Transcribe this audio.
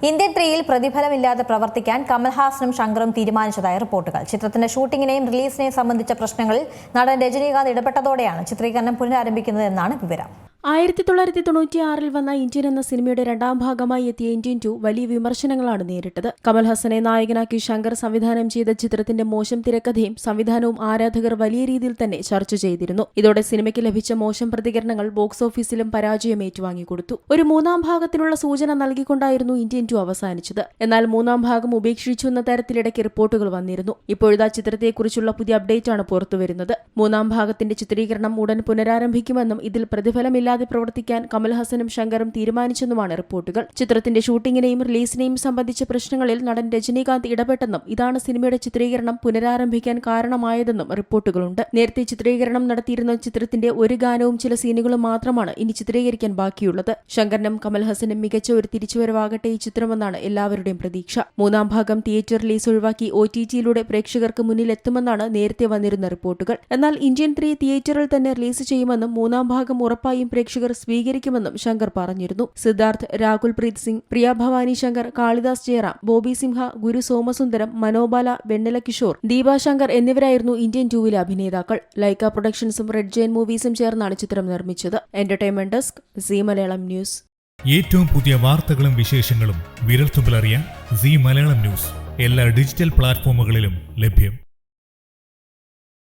Indian 3-യിൽ പ്രതിഫലമില്ലാതെ പ്രവർത്തിക്കാൻ കമൽഹാസനും ശങ്കറും തീരുമാനിച്ചതായി റിപ്പോർട്ടുകൾ. ചിത്രത്തിന്റെ ഷൂട്ടിങ്ങിനെയും റിലീസിനെയും സംബന്ധിച്ച പ്രശ്നങ്ങളിൽ നടൻ രജനീകാന്ത് ഇടപെട്ടതോടെയാണ് ചിത്രീകരണം പുനരാരംഭിക്കുന്നതെന്നാണ് വിവരം. 1996 വന്ന ഇന്ത്യൻ എന്ന സിനിമയുടെ രണ്ടാം ഭാഗമായി എത്തിയ ഇന്ത്യൻ 2 വലിയ വിമർശനങ്ങളാണ് നേരിട്ടത്. കമൽഹാസനെ നായകനാക്കി ശങ്കർ സംവിധാനം ചെയ്ത ചിത്രത്തിന്റെ മോശം തിരക്കഥയും സംവിധാനവും ആരാധകർ വലിയ രീതിയിൽ തന്നെ ചർച്ച ചെയ്തിരുന്നു. ഇതോടെ സിനിമയ്ക്ക് ലഭിച്ച മോശം പ്രതികരണങ്ങൾ ബോക്സ് ഓഫീസിലും പരാജയം ഏറ്റുവാങ്ങിക്കൊടുത്തു. ഒരു മൂന്നാം ഭാഗത്തിനുള്ള സൂചന നൽകിക്കൊണ്ടായിരുന്നു ഇന്ത്യൻ 2 അവസാനിച്ചത്. എന്നാൽ മൂന്നാം ഭാഗം ഉപേക്ഷിച്ചു എന്ന തരത്തിലിടയ്ക്ക് റിപ്പോർട്ടുകൾ വന്നിരുന്നു. ഇപ്പോഴത്തെ ചിത്രത്തെക്കുറിച്ചുള്ള പുതിയ അപ്ഡേറ്റാണ് പുറത്തുവരുന്നത്. മൂന്നാം ഭാഗത്തിന്റെ ചിത്രീകരണം ഉടൻ പുനരാരംഭിക്കുമെന്നും ഇതിൽ പ്രതിഫലമില്ല പ്രവർത്തിക്കാൻ കമൽഹാസനും ശങ്കറും തീരുമാനിച്ചെന്നുമാണ് റിപ്പോർട്ടുകൾ. ചിത്രത്തിന്റെ ഷൂട്ടിങ്ങിനെയും റിലീസിനെയും സംബന്ധിച്ച പ്രശ്നങ്ങളിൽ നടൻ രജനീകാന്ത് ഇടപെട്ടെന്നും ഇതാണ് സിനിമയുടെ ചിത്രീകരണം പുനരാരംഭിക്കാൻ കാരണമായതെന്നും റിപ്പോർട്ടുകളുണ്ട്. നേരത്തെ ചിത്രീകരണം നടത്തിയിരുന്ന ചിത്രത്തിന്റെ ഒരു ഗാനവും ചില സീനുകളും മാത്രമാണ് ഇനി ചിത്രീകരിക്കാൻ ബാക്കിയുള്ളത്. ശങ്കറിനും കമൽഹാസനും മികച്ച ഒരു തിരിച്ചുവരവാകട്ടെ ഈ ചിത്രമെന്നാണ് എല്ലാവരുടെയും പ്രതീക്ഷ. മൂന്നാം ഭാഗം തിയേറ്റർ റിലീസ് ഒഴിവാക്കി OTT-യിലൂടെ പ്രേക്ഷകർക്ക് മുന്നിലെത്തുമെന്നാണ് നേരത്തെ വന്നിരുന്ന റിപ്പോർട്ടുകൾ. എന്നാൽ ഇന്ത്യൻ 3 തിയേറ്ററിൽ തന്നെ റിലീസ് ചെയ്യുമെന്നും മൂന്നാം ഭാഗം ഉറപ്പായും പ്രേക്ഷകർ സ്വീകരിക്കുമെന്നും ശങ്കർ പറഞ്ഞിരുന്നു. സിദ്ധാർത്ഥ്, രാകുൽ പ്രീത് സിംഗ്, പ്രിയ ഭവാനി ശങ്കർ, കാളിദാസ് ജയറാം, ബോബി സിംഹ, ഗുരു സോമസുന്ദരം, മനോബാല, വെണ്ണല കിഷോർ, ദീപ ശങ്കർ എന്നിവരായിരുന്നു ഇന്ത്യൻ 2-ലെ അഭിനേതാക്കൾ. ലൈക്ക പ്രൊഡക്ഷൻസും റെഡ് ജെയിൻ മൂവീസും ചേർന്നാണ് ചിത്രം നിർമ്മിച്ചത്. Entertainment desk, Zee Malayalam News. ഏറ്റവും പുതിയ വാർത്തകളും വിശേഷങ്ങളും വിരൽത്തുമ്പിലറിയാൻ സീ മലയാളം ന്യൂസ് എല്ലാ ഡിജിറ്റൽ പ്ലാറ്റ്ഫോമുകളിലും ലഭ്യം.